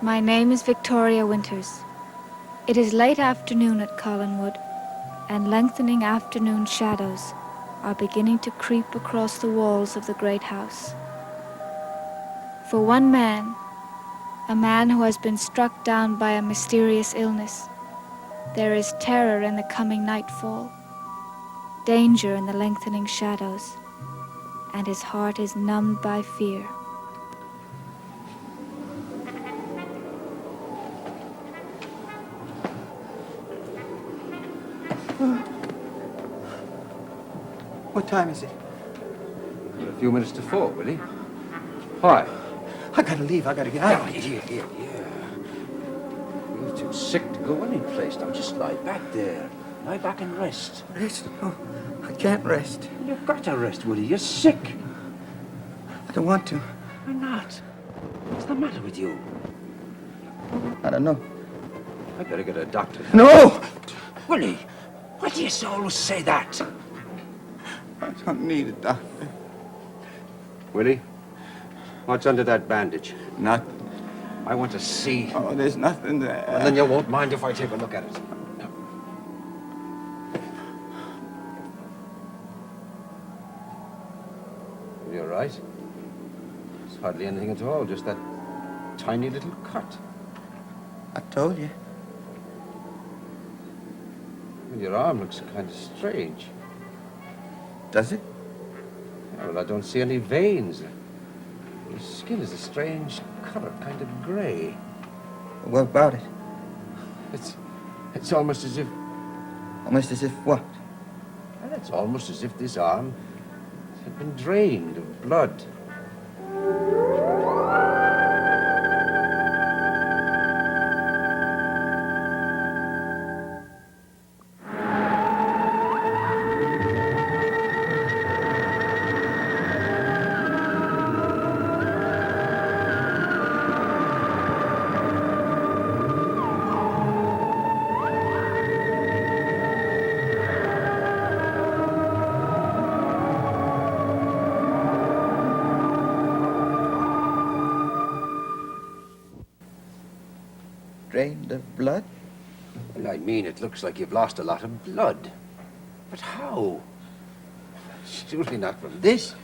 My name is Victoria Winters. It is late afternoon at Collinwood, and lengthening afternoon shadows are beginning to creep across the walls of the great house. For one man, a man who has been struck down by a mysterious illness, there is terror in the coming nightfall, danger in the lengthening shadows, and his heart is numbed by fear. What time is it? A few minutes to 4, Willie. Why? I gotta leave. I gotta get out. Here. You're too sick to go any place. Now just lie back there. Lie back and rest. Rest? Oh, I can't rest. You've got to rest, Willie. You're sick. I don't want to. Why not? What's the matter with you? I don't know. I better get a doctor. No! Willie, why do you always say that? I don't need a doctor. Willie, what's under that bandage? Nothing. I want to see. Oh, there's nothing there. Well, then you won't mind if I take a look at it. No. You're right. It's hardly anything at all, just that tiny little cut. I told you. Well, your arm looks kind of strange. Does it? Yeah, well, I don't see any veins. Your skin is a strange color, kind of gray. What about it? It's almost as if... Almost as if what? Well, it's almost as if this arm had been drained of blood. Drained of blood? Well, I mean, it looks like you've lost a lot of blood. But how? Surely not from this.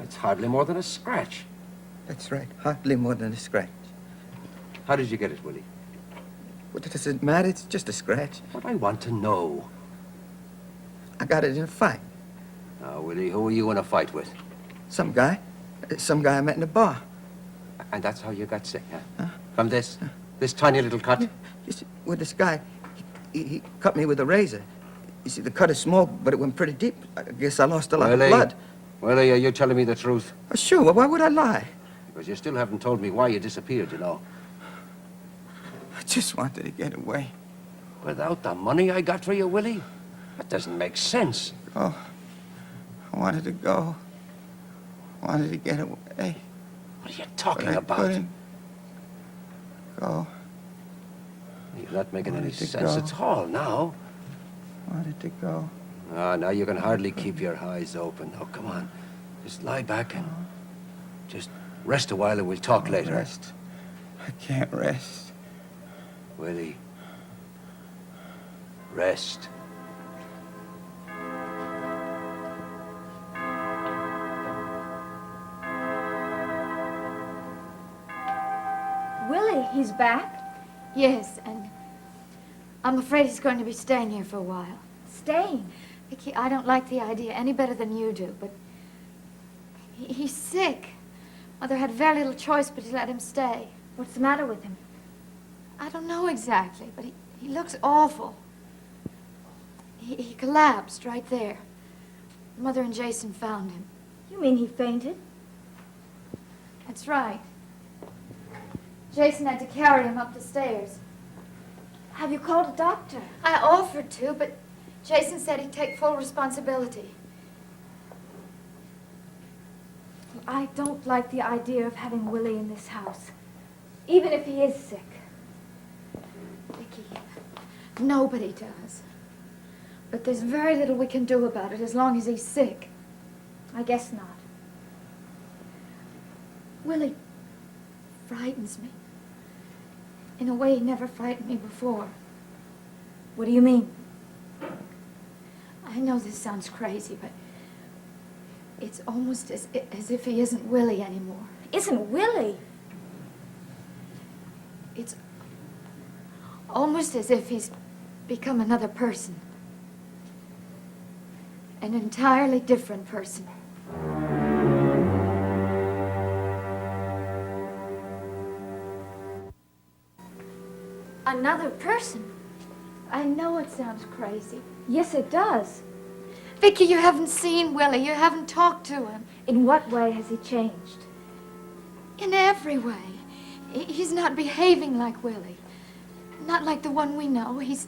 It's hardly more than a scratch. That's right. Hardly more than a scratch. How did you get it, Willie? What does it matter? It's just a scratch. What I want to know. I got it in a fight. Now, Willie, who are you in a fight with? Some guy. Some guy I met in a bar. And that's how you got sick, huh? From this? This tiny little cut? Yeah, you see, with this guy, he cut me with a razor. You see, the cut is small, but it went pretty deep. I guess I lost a lot of blood. Willie, are you telling me the truth? Oh, sure. Well, why would I lie? Because you still haven't told me why you disappeared, you know. I just wanted to get away. Without the money I got for you, Willie? That doesn't make sense. Oh, I wanted to go. I wanted to get away. What are you talking But I about? couldn't go. You're not making any Wanted to sense go. at all now. Wanted to go. Ah, now you can hardly keep your eyes open. Oh, come on. Just lie back and just rest a while and we'll talk later. Rest. I can't rest. Willie. Rest. Willie, he's back? Yes, and I'm afraid he's going to be staying here for a while. Staying? Vicky, I don't like the idea any better than you do, but he's sick. Mother had very little choice but to let him stay. What's the matter with him? I don't know exactly, but he looks awful. He collapsed right there. Mother and Jason found him. You mean he fainted? That's right. Jason had to carry him up the stairs. Have you called a doctor? I offered to, but Jason said he'd take full responsibility. I don't like the idea of having Willie in this house, even if he is sick. Vicky, nobody does. But there's very little we can do about it as long as he's sick. I guess not. Willie frightens me. In a way he never frightened me before. What do you mean? I know this sounds crazy, but it's almost as if he isn't Willie anymore. Isn't Willie? It's almost as if he's become another person. An entirely different person. Another person? I know it sounds crazy. Yes, it does. Vicky, you haven't seen Willie. You haven't talked to him. In what way has he changed? In every way. He's not behaving like Willie. Not like the one we know. He's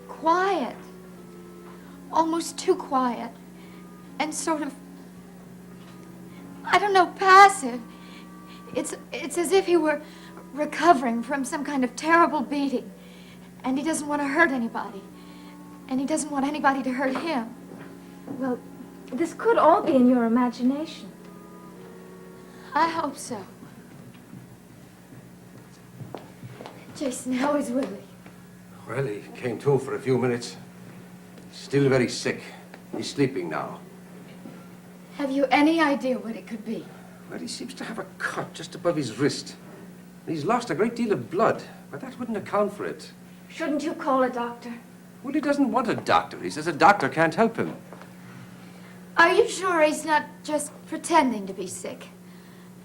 quiet. Almost too quiet. And sort of, I don't know, passive. It's as if he were recovering from some kind of terrible beating. And he doesn't want to hurt anybody. And he doesn't want anybody to hurt him. Well, this could all be in your imagination. I hope so. Jason, how is Willie? Well, he came to for a few minutes. Still very sick. He's sleeping now. Have you any idea what it could be? Well, he seems to have a cut just above his wrist. He's lost a great deal of blood, but that wouldn't account for it. Shouldn't you call a doctor? Well, he doesn't want a doctor. He says a doctor can't help him. Are you sure he's not just pretending to be sick?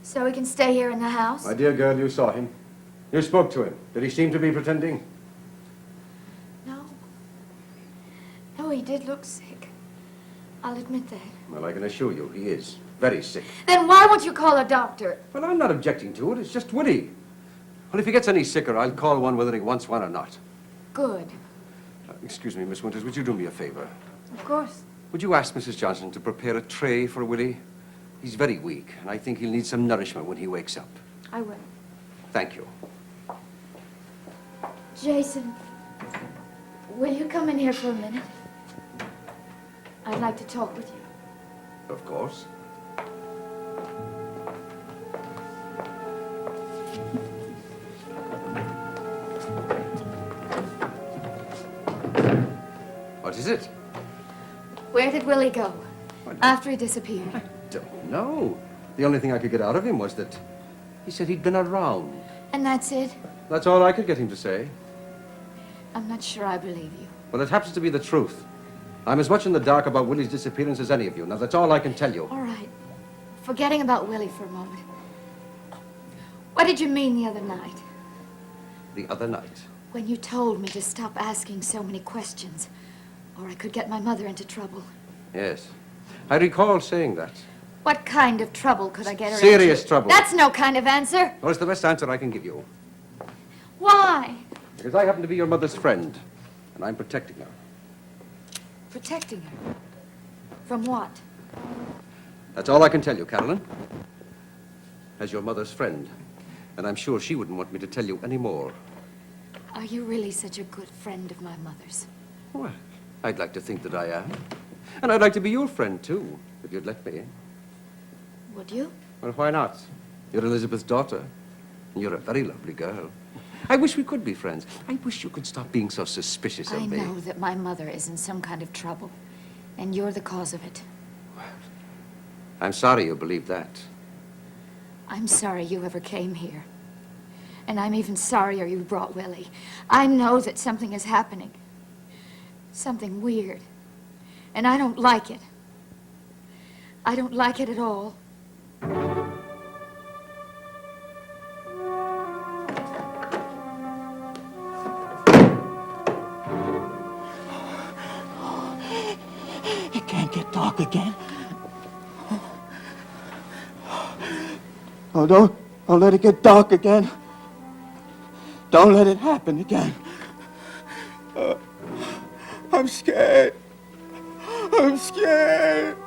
So he can stay here in the house? My dear girl, you saw him. You spoke to him. Did he seem to be pretending? No. No, he did look sick. I'll admit that. Well, I can assure you, he is very sick. Then why won't you call a doctor? Well, I'm not objecting to it. It's just Willie. Well, if he gets any sicker, I'll call one whether he wants one or not. Good. Excuse me, Miss Winters, would you do me a favor? Of course. Would you ask Mrs. Johnson to prepare a tray for Willie? He's very weak, and I think he'll need some nourishment when he wakes up. I will. Thank you. Jason, will you come in here for a minute? I'd like to talk with you. Of course. What is it? Where did Willie go after he disappeared? I don't know. The only thing I could get out of him was that he said he'd been around. And that's it? That's all I could get him to say. I'm not sure I believe you. Well, it happens to be the truth. I'm as much in the dark about Willie's disappearance as any of you. Now, that's all I can tell you. All right. Forgetting about Willie for a moment. What did you mean the other night? The other night. When you told me to stop asking so many questions, or I could get my mother into trouble. Yes. I recall saying that. What kind of trouble could I get her Serious into? trouble. That's no kind of answer. Well, it's the best answer I can give you. Why? Because I happen to be your mother's friend, and I'm protecting her. Protecting her. From what? That's all I can tell you, Carolyn. As your mother's friend. And I'm sure she wouldn't want me to tell you any more. Are you really such a good friend of my mother's? Well, I'd like to think that I am. And I'd like to be your friend, too, if you'd let me. Would you? Well, why not? You're Elizabeth's daughter. And you're a very lovely girl. I wish we could be friends. I wish you could stop being so suspicious of I me. know that my mother is in some kind of trouble, and you're the cause of it. I'm sorry you believe that. I'm sorry you ever came here. And I'm even sorrier you brought Willie. I know that something is happening. Something weird. And I don't like it. I don't like it at all. It can't get dark again. Oh, don't let it get dark again. Don't let it happen again. I'm scared. I'm scared.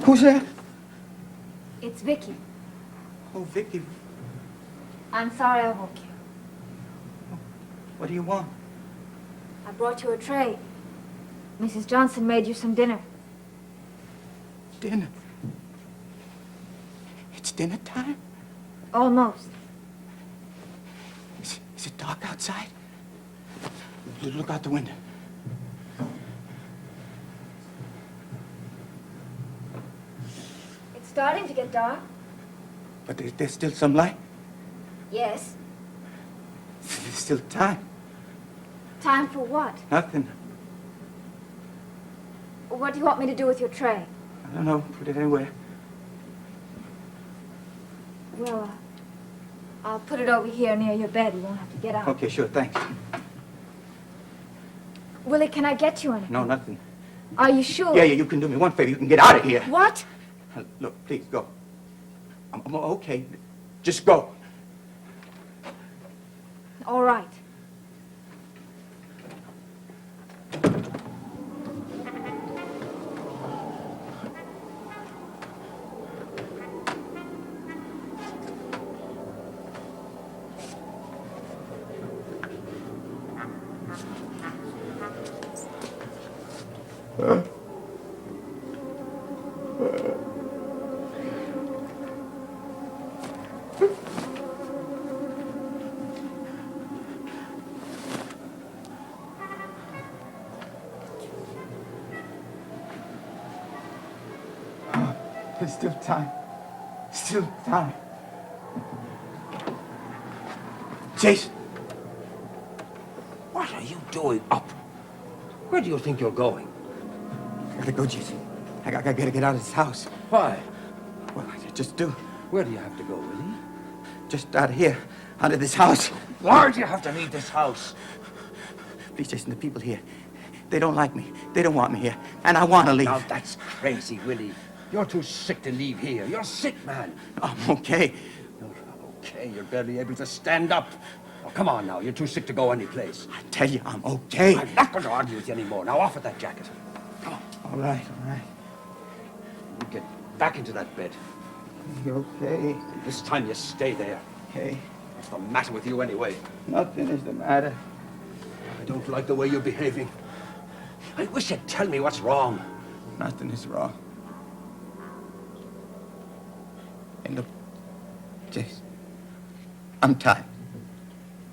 Who's there? It's Vicky. Oh, Vicky. I'm sorry I woke you. What do you want? I brought you a tray. Mrs. Johnson made you some dinner. Dinner. It's dinner time? Almost. Is it dark outside? Look out the window. It's starting to get dark. But there's still some light. Yes. There's still time. Time for what? Nothing. What do you want me to do with your tray? I don't know. Put it anywhere. Well, I'll put it over here near your bed. You won't have to get out. Okay, sure. Thanks. Willie, can I get you anything? No, nothing. Are you sure? Yeah, you can do me one favor. You can get out of here. What? Look, please, go. I'm okay. Just go. All right. There's still time. Still time. Chase. What are you doing up? Where do you think you're going? I gotta go, Jason. I gotta get out of this house. Why? Well, I just do. Where do you have to go, Willie? Just out of here. Out of this house. Why do you have to leave this house? Please, Jason, the people here, they don't like me. They don't want me here. And I want to leave. Now, that's crazy, Willie. You're too sick to leave here. You're sick, man. I'm okay. You're okay. You're barely able to stand up. Oh, come on now. You're too sick to go anyplace. I tell you, I'm okay. I'm not going to argue with you anymore. Now, off with that jacket. Come on. All right. You get back into that bed. You okay? This time you stay there. Okay. What's the matter with you anyway? Nothing is the matter. I don't like the way you're behaving. I wish you'd tell me what's wrong. Nothing is wrong. And look, Jace, I'm tired.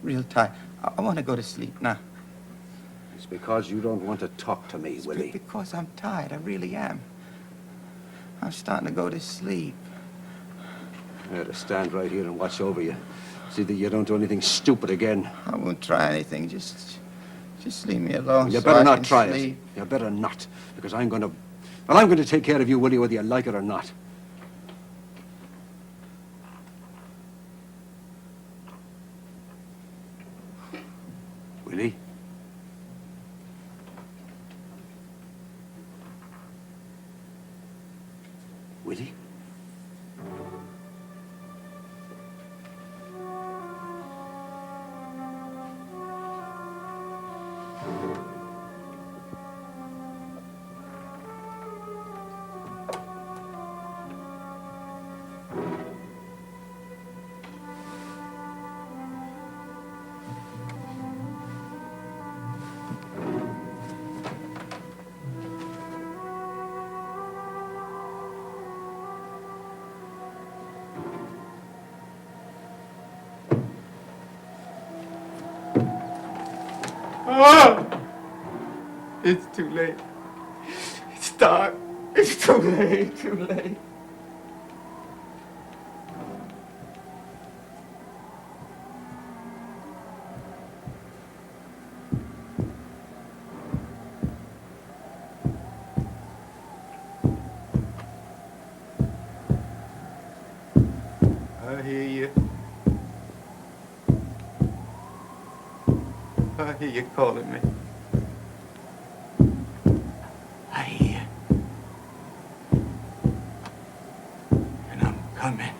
Real tired. I want to go to sleep now. It's because you don't want to talk to me, Willie. Because I'm tired. I really am. I'm starting to go to sleep. I had to stand right here and watch over you. See that you don't do anything stupid again. I won't try anything. Just leave me alone. You so better I not can try sleep. it. You better not, because I'm going to take care of you, Willie, whether you like it or not. Willie? Willie? Oh! It's too late. It's dark. It's too late. Too late. I hear you. I hear you calling me. I hear you. And I'm coming.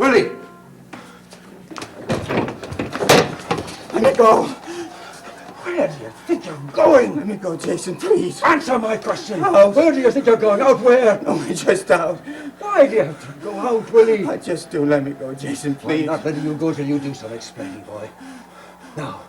Willie! Let me go. Where do you think you're going? Let me go, Jason, please. Answer my question. Out. Where do you think you're going? Out where? No, just out. Why do you have to go out, Willie? I just do. Let me go, Jason, I'm please. not letting you go till you do some explaining, boy. Now,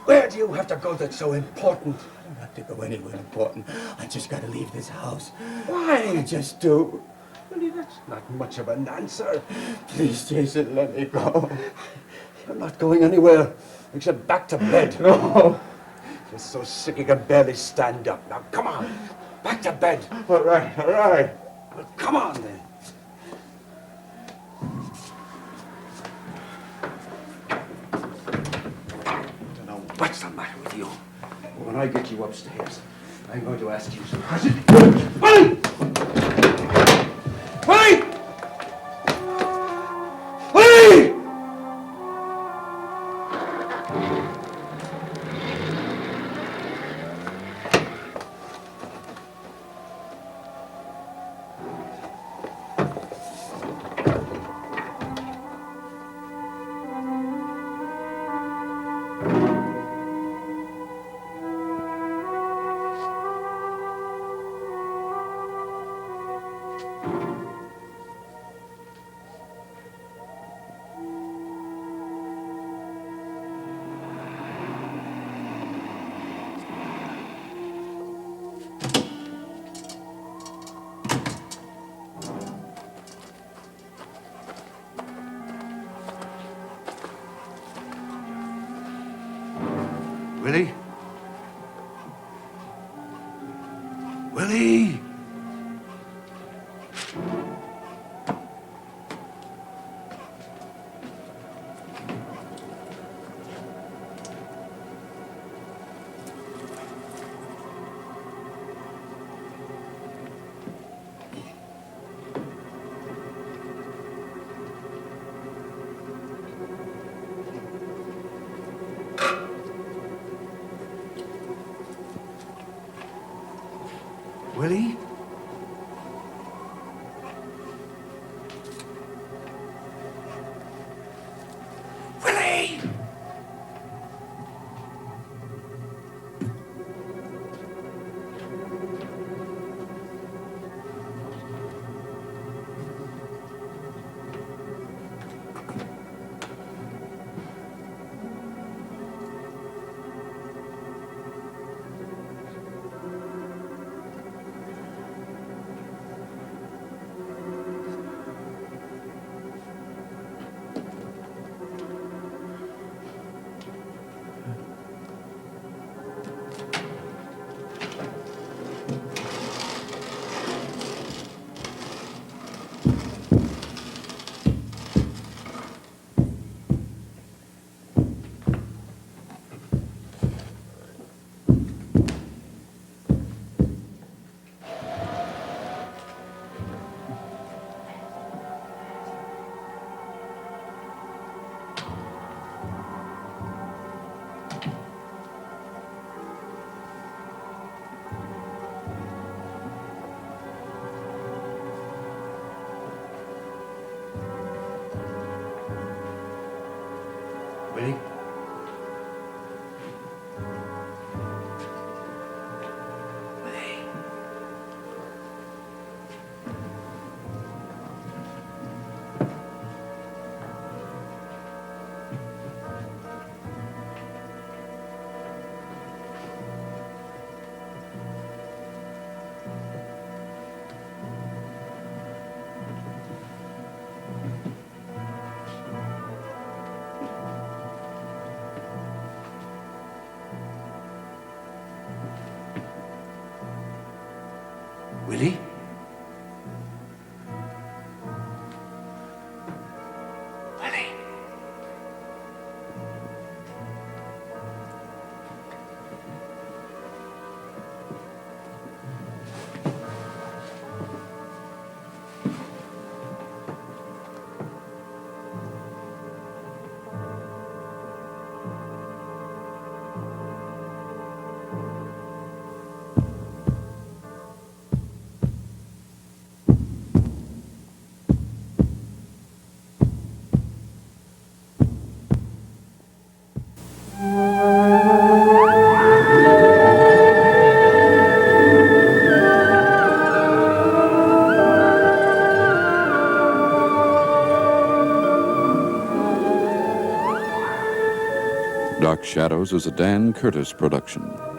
where do you have to go that's so important? I don't have to go anywhere important. I just got to leave this house. I Why? just do. Willie, that's not much of an answer. Please, Jason, let me go. You're not going anywhere except back to bed. No. You're so sick you can barely stand up. Now, come on. Back to bed. All right, all right. Well, come on, then. I don't know what's the matter with you. But when I get you upstairs, I'm going to ask you some questions. Willie! Willie! Willie! Willie? Willie! Willie? Willie! Willie? Willie? Willie? Willie? Dark Shadows is a Dan Curtis production.